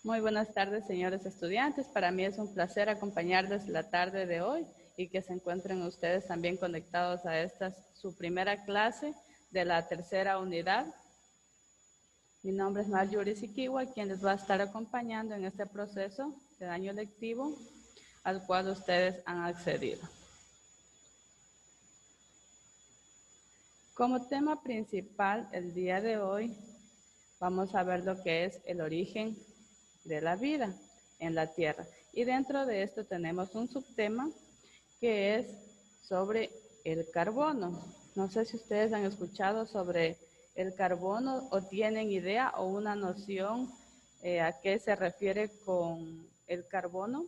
Muy buenas tardes, señores estudiantes. Para mí es un placer acompañarles la tarde de hoy y que se encuentren ustedes también conectados a esta su primera clase de la tercera unidad. Mi nombre es Marjorie Sikiwa, quien les va a estar acompañando en este proceso de año lectivo al cual ustedes han accedido. Como tema principal el día de hoy vamos a ver lo que es el origen de la vida en la Tierra. Y dentro de esto tenemos un subtema que es sobre el carbono. No sé si ustedes han escuchado sobre el carbono o tienen idea o una noción a qué se refiere con el carbono.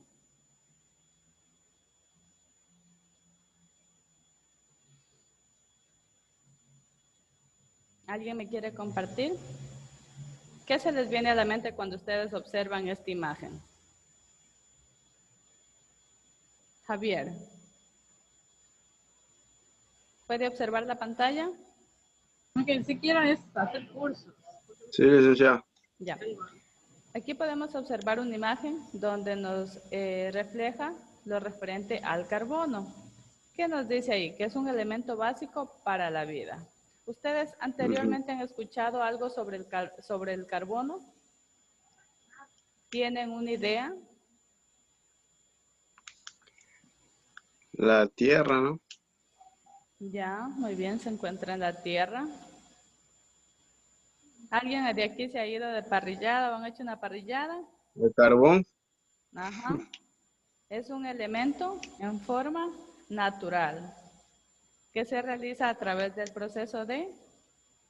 ¿Alguien me quiere compartir? ¿Qué se les viene a la mente cuando ustedes observan esta imagen? Javier, ¿puede observar la pantalla? Lo que sí quiero es hacer cursos. Sí, licenciado. Ya. Aquí podemos observar una imagen donde nos refleja lo referente al carbono. ¿Qué nos dice ahí? Que es un elemento básico para la vida. ¿Ustedes anteriormente han escuchado algo sobre el carbono? ¿Tienen una idea? La tierra, ¿no? Ya, muy bien, se encuentra en la Tierra. ¿Alguien de aquí se ha ido de parrillada o han hecho una parrillada? El carbón. Ajá. Es un elemento en forma natural que se realiza a través del proceso de...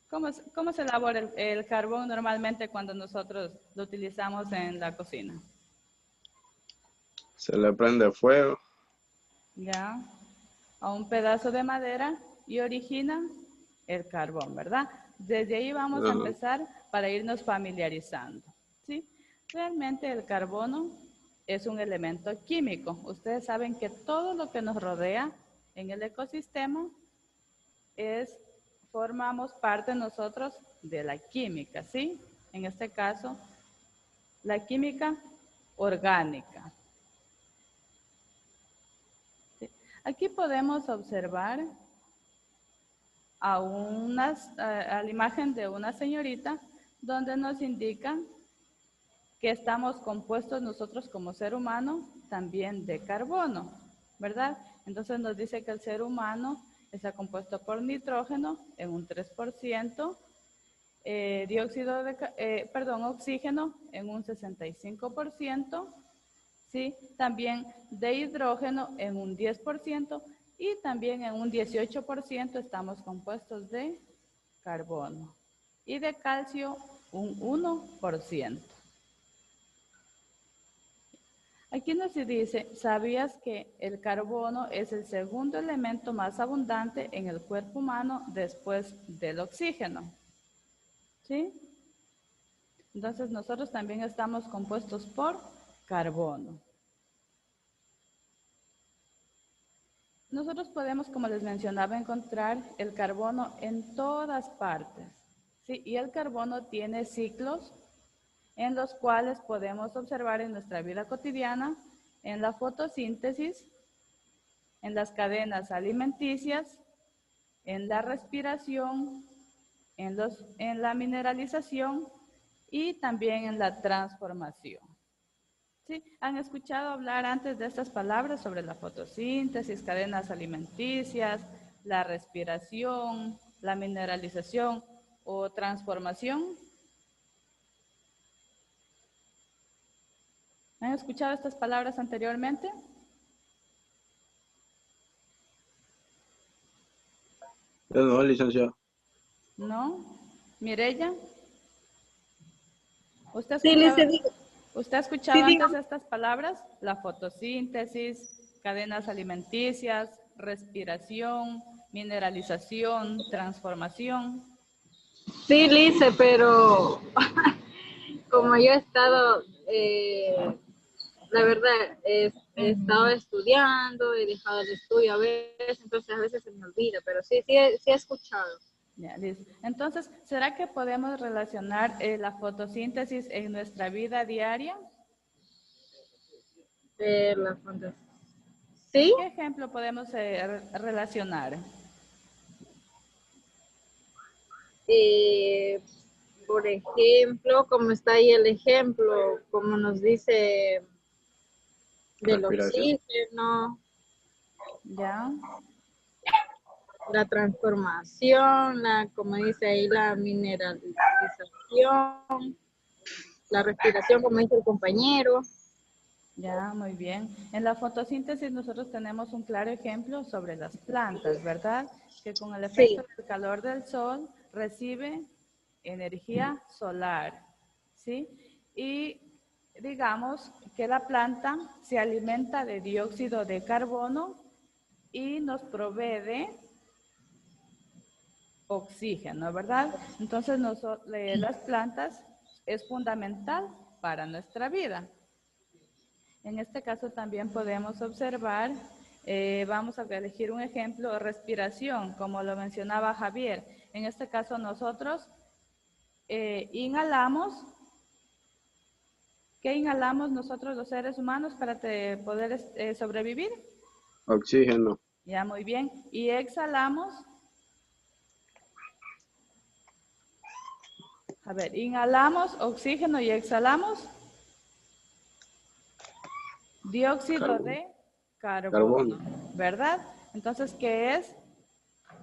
¿Cómo se elabora el carbón normalmente cuando nosotros lo utilizamos en la cocina? Se le prende fuego. Ya, a un pedazo de madera y origina el carbón, ¿verdad? Desde ahí vamos a Ajá. empezar para irnos familiarizando, ¿sí? Realmente el carbono es un elemento químico. Ustedes saben que todo lo que nos rodea en el ecosistema formamos parte nosotros de la química, ¿sí? En este caso, la química orgánica. ¿Sí? Aquí podemos observar a la imagen de una señorita donde nos indican que estamos compuestos nosotros como ser humano también de carbono, ¿verdad? Entonces nos dice que el ser humano está compuesto por nitrógeno en un 3%, oxígeno en un 65%, ¿sí? También de hidrógeno en un 10% y también en un 18% estamos compuestos de carbono y de calcio un 1%. Aquí nos dice, ¿sabías que el carbono es el segundo elemento más abundante en el cuerpo humano después del oxígeno? ¿Sí? Entonces nosotros también estamos compuestos por carbono. Nosotros podemos, como les mencionaba, encontrar el carbono en todas partes, ¿sí? Y el carbono tiene ciclos en los cuales podemos observar en nuestra vida cotidiana, en la fotosíntesis, en las cadenas alimenticias, en la respiración, en la mineralización y también en la transformación. ¿Sí? ¿Han escuchado hablar antes de estas palabras sobre la fotosíntesis, cadenas alimenticias, la respiración, la mineralización o transformación? ¿Han escuchado estas palabras anteriormente? No, licenciado. ¿No? ¿Mireya? ¿Usted ha Sí, escuchado, digo. ¿usted ha escuchado Sí, digo. antes estas palabras? La fotosíntesis, cadenas alimenticias, respiración, mineralización, transformación. Sí, Lice, pero como yo he estado, la verdad, he estado estudiando, he dejado el estudio a veces, entonces a veces se me olvida, pero sí he escuchado. Ya, listo. Entonces, ¿será que podemos relacionar la fotosíntesis en nuestra vida diaria? La fuente. ¿Sí? ¿Qué ejemplo podemos relacionar? Eh, por ejemplo, como está ahí el ejemplo, como nos dice del Respiración. oxígeno, ¿Ya? la transformación, como dice ahí, la mineralización, la respiración, como dice el compañero. Ya, muy bien. En la fotosíntesis nosotros tenemos un claro ejemplo sobre las plantas, ¿verdad? Que con el efecto Sí, del calor del sol recibe energía solar, ¿sí? Y digamos que la planta se alimenta de dióxido de carbono y nos provee de oxígeno, ¿verdad? Entonces las plantas es fundamental para nuestra vida. En este caso también podemos observar, vamos a elegir un ejemplo, respiración, como lo mencionaba Javier. En este caso nosotros inhalamos. ¿Qué inhalamos nosotros los seres humanos para poder sobrevivir? Oxígeno. Ya, muy bien. Y exhalamos. A ver, inhalamos oxígeno y exhalamos dióxido Carbono. de carbono, Carbono. ¿verdad? Entonces, ¿qué es?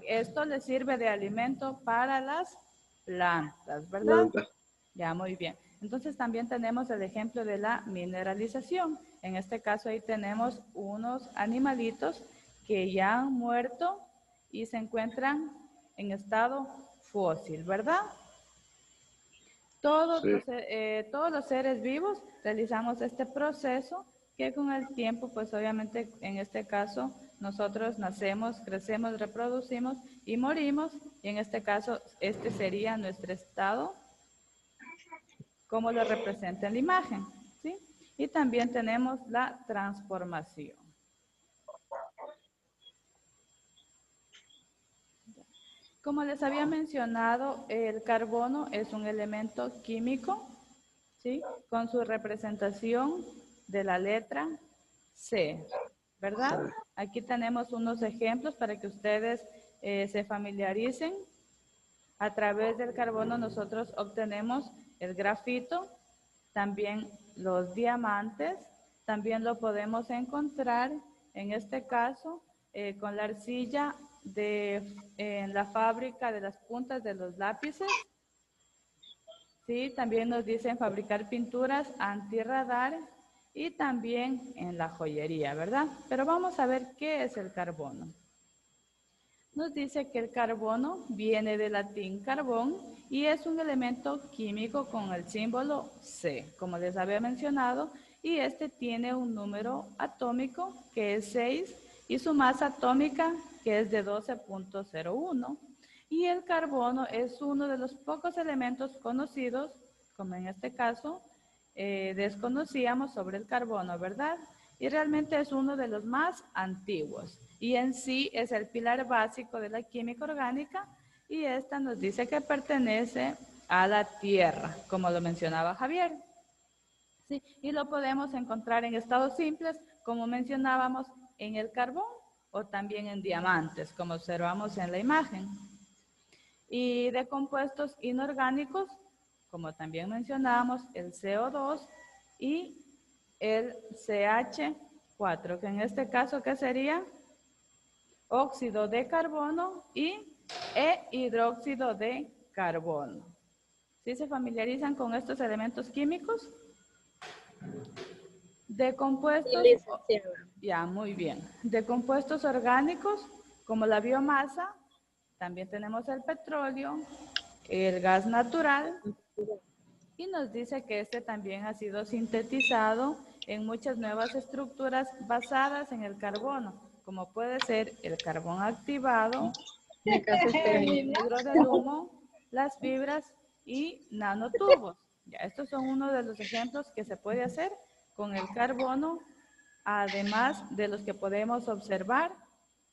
Esto le sirve de alimento para las plantas, ¿verdad? Planta. Ya, muy bien. Entonces también tenemos el ejemplo de la mineralización. En este caso ahí tenemos unos animalitos que ya han muerto y se encuentran en estado fósil, ¿verdad? Sí. Todos los seres vivos realizamos este proceso que con el tiempo, pues obviamente en este caso, nosotros nacemos, crecemos, reproducimos y morimos. Y en este caso, este sería nuestro estado, como lo representa en la imagen, ¿sí? Y también tenemos la transformación. Como les había mencionado, el carbono es un elemento químico, ¿sí? Con su representación de la letra C, Sí. ¿verdad? Aquí tenemos unos ejemplos para que ustedes se familiaricen. A través del carbono nosotros obtenemos el grafito, también los diamantes, también lo podemos encontrar en este caso con la arcilla en la fábrica de las puntas de los lápices. Sí, también nos dicen fabricar pinturas antirradar y también en la joyería, ¿verdad? Pero vamos a ver qué es el carbono. Nos dice que el carbono viene del latín carbón y es un elemento químico con el símbolo C, como les había mencionado, y este tiene un número atómico que es 6 y su masa atómica que es de 12.01. Y el carbono es uno de los pocos elementos conocidos, como en este caso, desconocíamos sobre el carbono, ¿verdad? Y realmente es uno de los más antiguos. Y en sí es el pilar básico de la química orgánica y esta nos dice que pertenece a la Tierra, como lo mencionaba Javier. Sí, y lo podemos encontrar en estados simples, como mencionábamos, en el carbón o también en diamantes, como observamos en la imagen. Y de compuestos inorgánicos, como también mencionábamos, el CO2 y el CH4, que en este caso, ¿qué sería? Óxido de carbono e hidróxido de carbono. ¿Sí se familiarizan con estos elementos químicos? De sí, compuestos, licenciada. ya, muy bien. De compuestos orgánicos, como la biomasa, también tenemos el petróleo, el gas natural, y nos dice que este también ha sido sintetizado en muchas nuevas estructuras basadas en el carbono, como puede ser el carbón activado, el negro del humo, las fibras y nanotubos. Ya, estos son uno de los ejemplos que se puede hacer con el carbono, además de los que podemos observar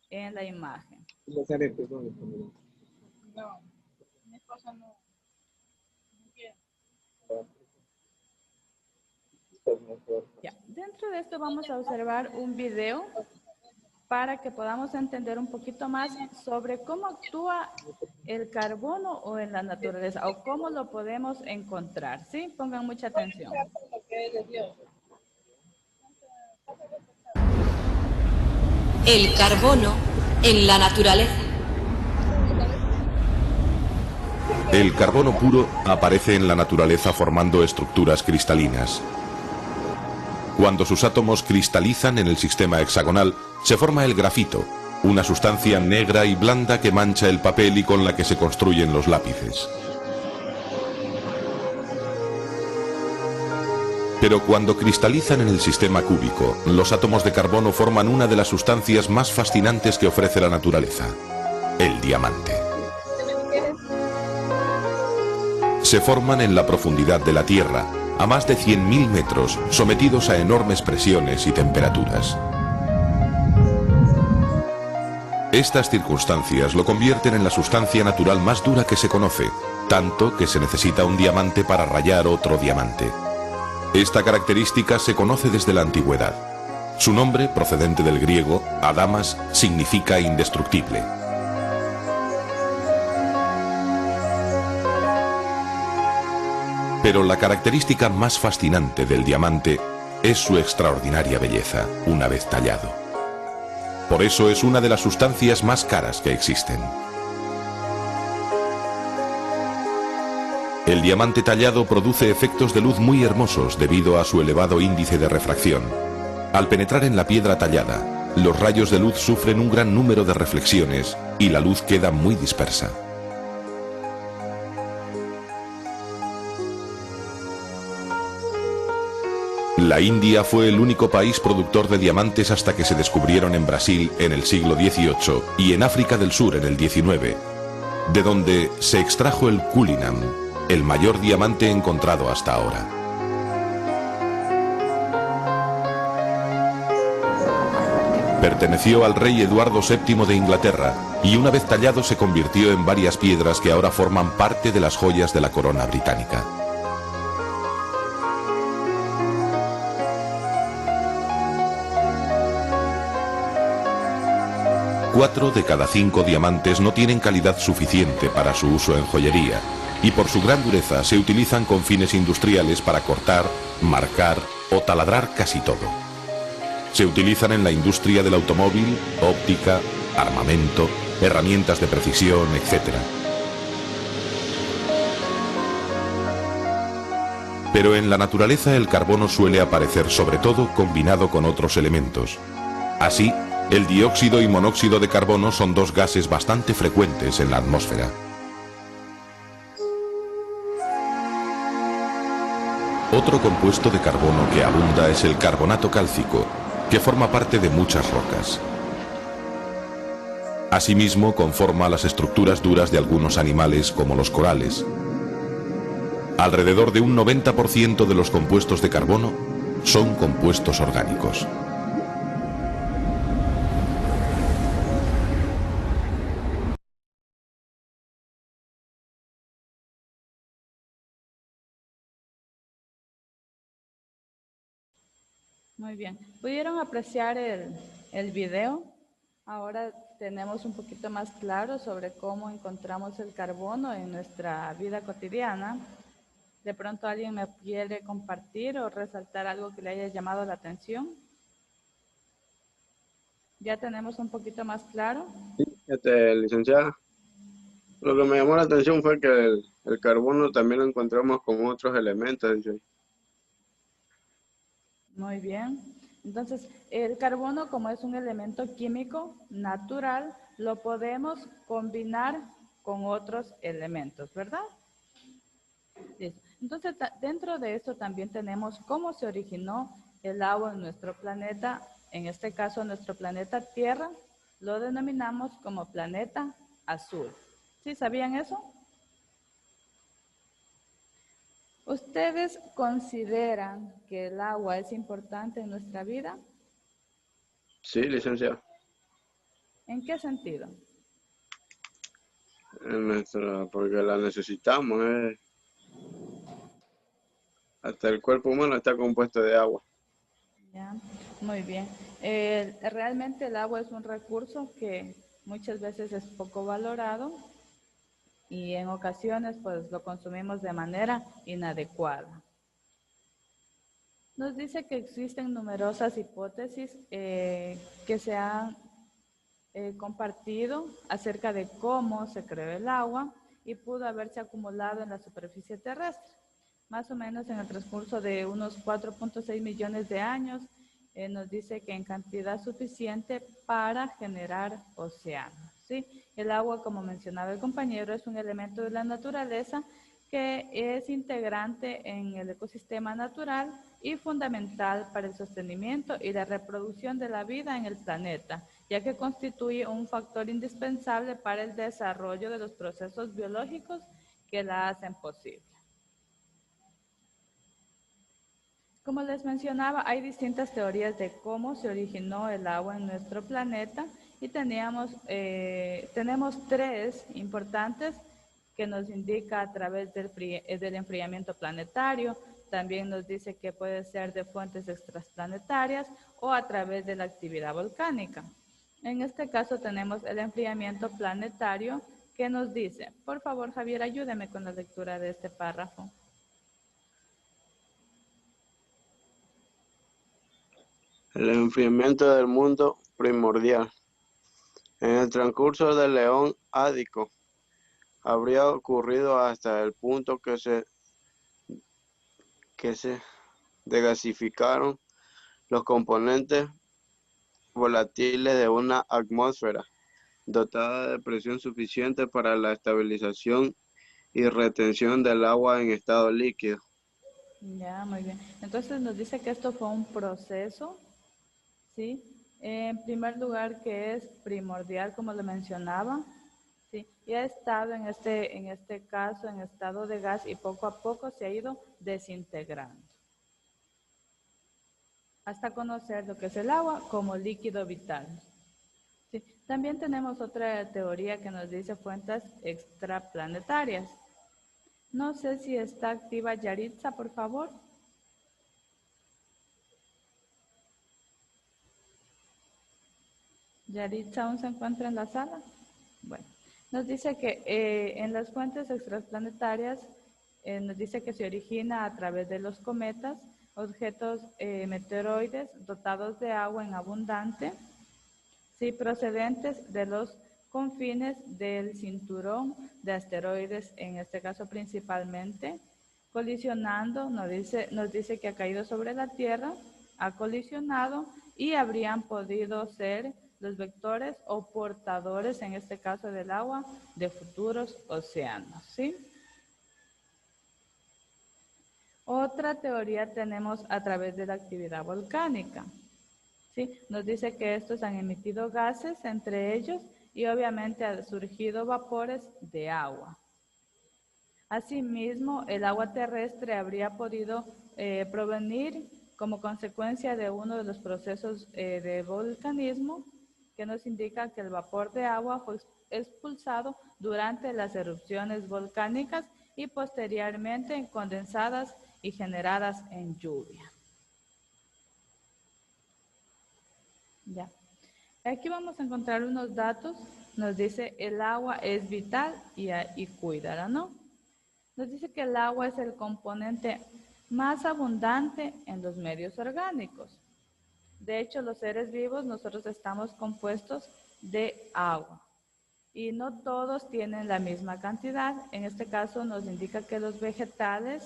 en la imagen. Los aretes, ¿no? Ya. Dentro de esto vamos a observar un video para que podamos entender un poquito más sobre cómo actúa el carbono o en la naturaleza o cómo lo podemos encontrar, ¿sí? Pongan mucha atención. El carbono en la naturaleza. El carbono puro aparece en la naturaleza formando estructuras cristalinas. Cuando sus átomos cristalizan en el sistema hexagonal, se forma el grafito, una sustancia negra y blanda que mancha el papel y con la que se construyen los lápices. Pero cuando cristalizan en el sistema cúbico, los átomos de carbono forman una de las sustancias más fascinantes que ofrece la naturaleza, el diamante. Se forman en la profundidad de la Tierra, a más de 100.000 metros, sometidos a enormes presiones y temperaturas. Estas circunstancias lo convierten en la sustancia natural más dura que se conoce, tanto que se necesita un diamante para rayar otro diamante. Esta característica se conoce desde la antigüedad. Su nombre, procedente del griego, adamas, significa indestructible. Pero la característica más fascinante del diamante es su extraordinaria belleza, una vez tallado. Por eso es una de las sustancias más caras que existen. El diamante tallado produce efectos de luz muy hermosos debido a su elevado índice de refracción. Al penetrar en la piedra tallada, los rayos de luz sufren un gran número de reflexiones y la luz queda muy dispersa. La India fue el único país productor de diamantes hasta que se descubrieron en Brasil en el siglo XVIII y en África del Sur en el XIX, de donde se extrajo el Cullinan, el mayor diamante encontrado hasta ahora. Perteneció al rey Eduardo VII de Inglaterra y una vez tallado se convirtió en varias piedras que ahora forman parte de las joyas de la corona británica. Cuatro de cada 5 diamantes no tienen calidad suficiente para su uso en joyería y por su gran dureza se utilizan con fines industriales para cortar, marcar o taladrar casi todo. Se utilizan en la industria del automóvil, óptica, armamento, herramientas de precisión, etc. Pero en la naturaleza el carbono suele aparecer sobre todo combinado con otros elementos. Así, el dióxido y monóxido de carbono son dos gases bastante frecuentes en la atmósfera. Otro compuesto de carbono que abunda es el carbonato cálcico, que forma parte de muchas rocas. Asimismo, conforma las estructuras duras de algunos animales como los corales. Alrededor de un 90% de los compuestos de carbono son compuestos orgánicos. Muy bien. ¿Pudieron apreciar el video? Ahora tenemos un poquito más claro sobre cómo encontramos el carbono en nuestra vida cotidiana. ¿De pronto alguien me quiere compartir o resaltar algo que le haya llamado la atención? ¿Ya tenemos un poquito más claro? Licenciada, lo que me llamó la atención fue que el carbono también lo encontramos con otros elementos, dice. Muy bien. Entonces, el carbono, como es un elemento químico natural, lo podemos combinar con otros elementos, ¿verdad? Listo. Entonces, dentro de esto también tenemos cómo se originó el agua en nuestro planeta. En este caso, nuestro planeta Tierra lo denominamos como planeta azul. ¿Sí sabían eso? ¿Ustedes consideran que el agua es importante en nuestra vida? Sí, licenciada. ¿En qué sentido? porque la necesitamos. Hasta el cuerpo humano está compuesto de agua. Ya, muy bien. Realmente el agua es un recurso que muchas veces es poco valorado y en ocasiones pues lo consumimos de manera inadecuada. Nos dice que existen numerosas hipótesis que se han compartido acerca de cómo se creó el agua y pudo haberse acumulado en la superficie terrestre. Más o menos en el transcurso de unos 4.6 millones de años, nos dice que en cantidad suficiente para generar océanos, ¿sí? El agua, como mencionaba el compañero, es un elemento de la naturaleza que es integrante en el ecosistema natural y fundamental para el sostenimiento y la reproducción de la vida en el planeta, ya que constituye un factor indispensable para el desarrollo de los procesos biológicos que la hacen posible. Como les mencionaba, hay distintas teorías de cómo se originó el agua en nuestro planeta y tenemos tres importantes que nos indica a través del enfriamiento planetario. También nos dice que puede ser de fuentes extraplanetarias o a través de la actividad volcánica. En este caso tenemos el enfriamiento planetario que nos dice, por favor Javier, ayúdeme con la lectura de este párrafo. El enfriamiento del mundo primordial. En el transcurso del Eón Ádico, habría ocurrido hasta el punto que se desgasificaron los componentes volátiles de una atmósfera dotada de presión suficiente para la estabilización y retención del agua en estado líquido. Ya, muy bien. Entonces nos dice que esto fue un proceso, ¿sí? En primer lugar, que es primordial, como lo mencionaba, ¿sí? Y ha estado en este caso en estado de gas y poco a poco se ha ido desintegrando hasta conocer lo que es el agua como líquido vital. Sí. También tenemos otra teoría que nos dice fuentes extraplanetarias. No sé si está activa Yaritza, por favor. Yaritza aún se encuentra en la sala. Bueno, nos dice que en las fuentes extraplanetarias nos dice que se origina a través de los cometas, objetos meteoroides dotados de agua en abundante, sí, procedentes de los confines del cinturón de asteroides, en este caso principalmente, colisionando, nos dice que ha caído sobre la Tierra, ha colisionado y habrían podido ser los vectores o portadores, en este caso del agua, de futuros océanos, ¿sí? Otra teoría tenemos a través de la actividad volcánica, ¿sí? Nos dice que estos han emitido gases entre ellos y obviamente han surgido vapores de agua. Asimismo, el agua terrestre habría podido provenir como consecuencia de uno de los procesos de volcanismo que nos indica que el vapor de agua fue expulsado durante las erupciones volcánicas y posteriormente condensadas y generadas en lluvia. Ya. Aquí vamos a encontrar unos datos. Nos dice el agua es vital y cuídala, ¿no? Nos dice que el agua es el componente más abundante en los medios orgánicos. De hecho, los seres vivos, nosotros estamos compuestos de agua. Y no todos tienen la misma cantidad. En este caso nos indica que los vegetales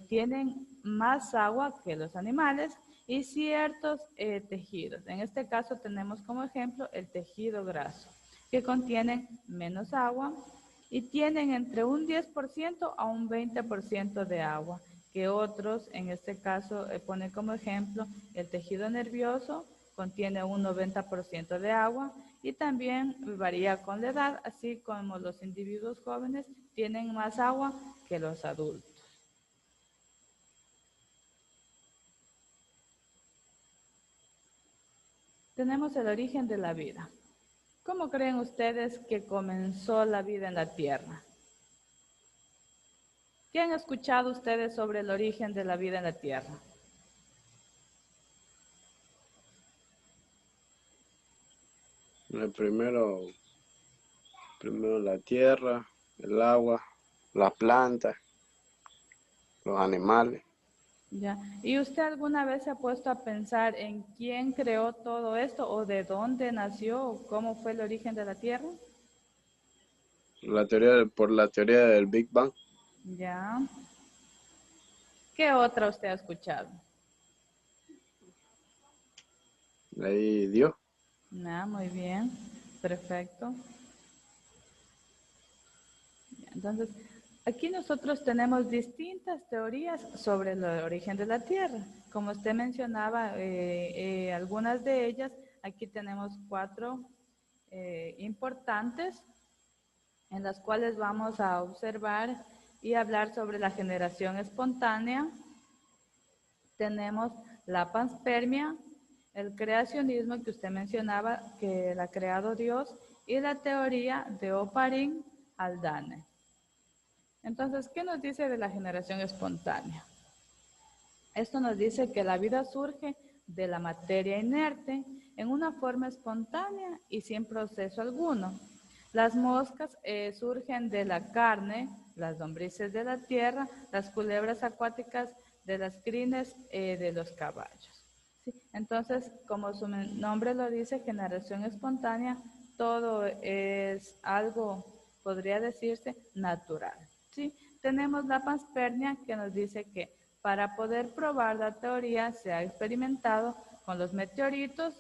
tienen más agua que los animales y ciertos tejidos. En este caso tenemos como ejemplo el tejido graso, que contienen menos agua y tienen entre un 10% a un 20% de agua, que otros, en este caso, pone como ejemplo el tejido nervioso, contiene un 90% de agua y también varía con la edad, así como los individuos jóvenes tienen más agua que los adultos. Tenemos el origen de la vida. ¿Cómo creen ustedes que comenzó la vida en la Tierra? ¿Qué han escuchado ustedes sobre el origen de la vida en la Tierra? Primero la tierra, el agua, las plantas, los animales. Ya. ¿Y usted alguna vez se ha puesto a pensar en quién creó todo esto o de dónde nació o cómo fue el origen de la Tierra? Por la teoría del Big Bang. Ya. ¿Qué otra usted ha escuchado? Ahí Dios. Muy bien, perfecto. Entonces, aquí nosotros tenemos distintas teorías sobre el origen de la Tierra. Como usted mencionaba, algunas de ellas, aquí tenemos 4 importantes en las cuales vamos a observar y hablar sobre la generación espontánea. Tenemos la panspermia, el creacionismo que usted mencionaba, que la ha creado Dios, y la teoría de Oparin-Haldane. Entonces, ¿qué nos dice de la generación espontánea? Esto nos dice que la vida surge de la materia inerte en una forma espontánea y sin proceso alguno. Las moscas surgen de la carne, las lombrices de la tierra, las culebras acuáticas de las crines de los caballos. ¿Sí? Entonces, como su nombre lo dice, generación espontánea, todo es algo, podría decirse, natural. ¿Sí? Tenemos la panspermia que nos dice que para poder probar la teoría se ha experimentado con los meteoritos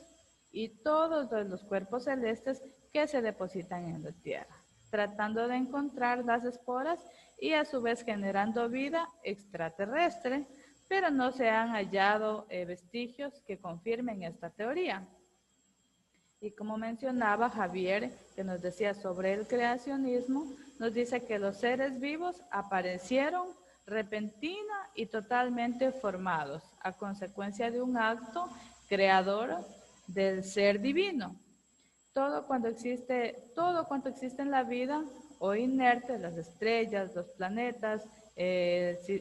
y todos los cuerpos celestes que se depositan en la Tierra, tratando de encontrar las esporas y a su vez generando vida extraterrestre, pero no se han hallado vestigios que confirmen esta teoría. Y como mencionaba Javier, que nos decía sobre el creacionismo, nos dice que los seres vivos aparecieron repentina y totalmente formados a consecuencia de un acto creador del ser divino. Todo cuanto existe en la vida o inerte, las estrellas, los planetas,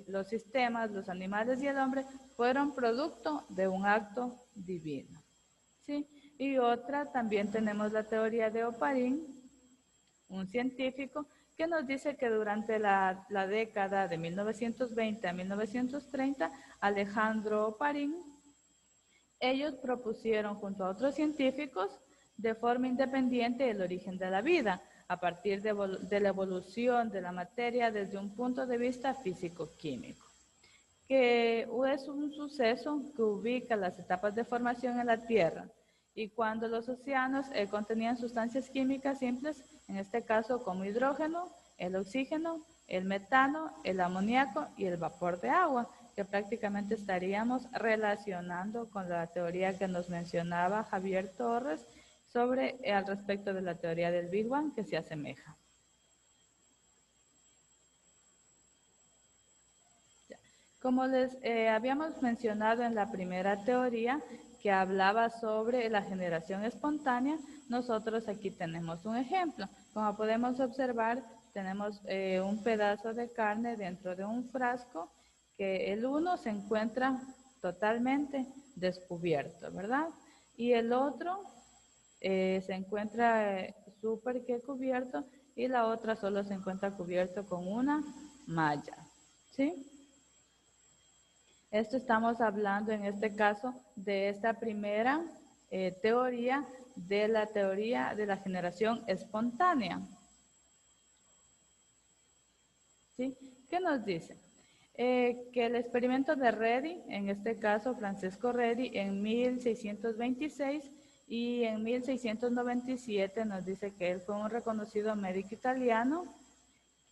los sistemas, los animales y el hombre, fueron producto de un acto divino. ¿Sí? Y otra, también tenemos la teoría de Oparin, un científico que nos dice que durante la década de 1920 a 1930, Alejandro Oparin, ellos propusieron junto a otros científicos de forma independiente el origen de la vida, a partir de la evolución de la materia desde un punto de vista físico-químico, que es un suceso que ubica las etapas de formación en la Tierra y cuando los océanos contenían sustancias químicas simples, en este caso como hidrógeno, el oxígeno, el metano, el amoníaco y el vapor de agua, que prácticamente estaríamos relacionando con la teoría que nos mencionaba Javier Torres sobre al respecto de la teoría del Big Bang, que se asemeja. Como les habíamos mencionado en la primera teoría que hablaba sobre la generación espontánea, nosotros aquí tenemos un ejemplo. Como podemos observar, tenemos un pedazo de carne dentro de un frasco que el uno se encuentra totalmente descubierto, ¿verdad? Y el otro se encuentra súper que cubierto y la otra solo se encuentra cubierto con una malla, ¿sí? Esto estamos hablando en este caso de esta primera teoría de la generación espontánea. ¿Sí? ¿Qué nos dice? Que el experimento de Redi, en este caso Francesco Redi, en 1626 y en 1697 nos dice que él fue un reconocido médico italiano,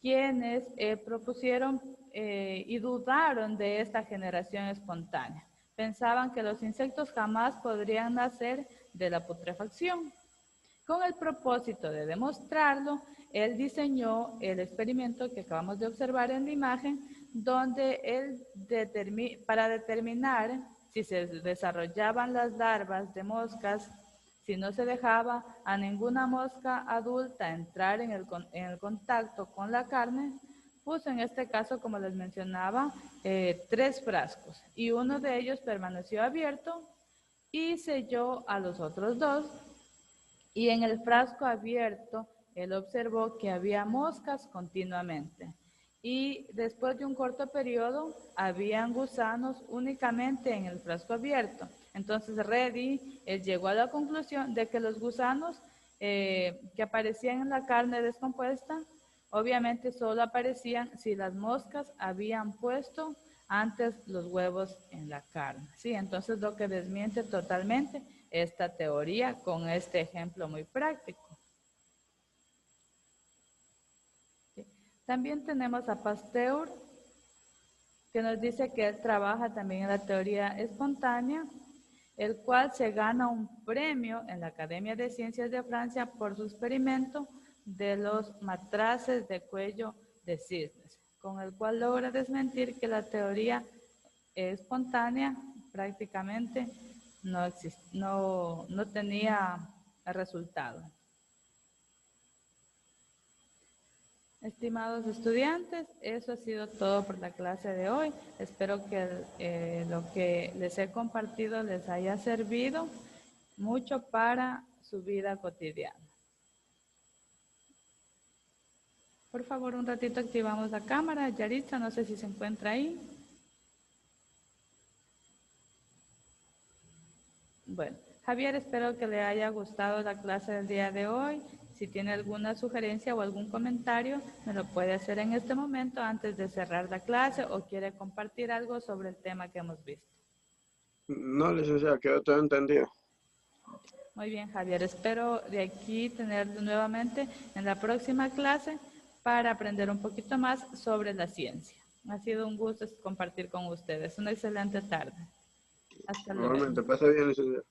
quienes propusieron y dudaron de esta generación espontánea. Pensaban que los insectos jamás podrían nacer de la putrefacción. Con el propósito de demostrarlo, él diseñó el experimento que acabamos de observar en la imagen, donde él para determinar si se desarrollaban las larvas de moscas, Si no se dejaba a ninguna mosca adulta entrar en el contacto con la carne, puso en este caso, como les mencionaba, 3 frascos y uno de ellos permaneció abierto y selló a los otros 2. Y en el frasco abierto, él observó que había moscas continuamente. Y después de un corto periodo, habían gusanos únicamente en el frasco abierto. Entonces Reddy llegó a la conclusión de que los gusanos que aparecían en la carne descompuesta, obviamente solo aparecían si las moscas habían puesto antes los huevos en la carne. Sí, entonces lo que desmiente totalmente esta teoría con este ejemplo muy práctico. Sí. También tenemos a Pasteur, que nos dice que él trabaja también en la teoría espontánea, el cual se gana un premio en la Academia de Ciencias de Francia por su experimento de los matraces de cuello de cisnes, con el cual logra desmentir que la teoría espontánea prácticamente no tenía resultado. Estimados estudiantes, eso ha sido todo por la clase de hoy. Espero que lo que les he compartido les haya servido mucho para su vida cotidiana. Por favor, un ratito activamos la cámara. Yaritza, no sé si se encuentra ahí. Bueno, Javier, espero que le haya gustado la clase del día de hoy. Si tiene alguna sugerencia o algún comentario, me lo puede hacer en este momento antes de cerrar la clase o quiere compartir algo sobre el tema que hemos visto. No, licenciada, quedó todo entendido. Muy bien, Javier. Espero de aquí tenerlo nuevamente en la próxima clase para aprender un poquito más sobre la ciencia. Ha sido un gusto compartir con ustedes. Una excelente tarde. Hasta luego. Normalmente pasa bien, licenciada.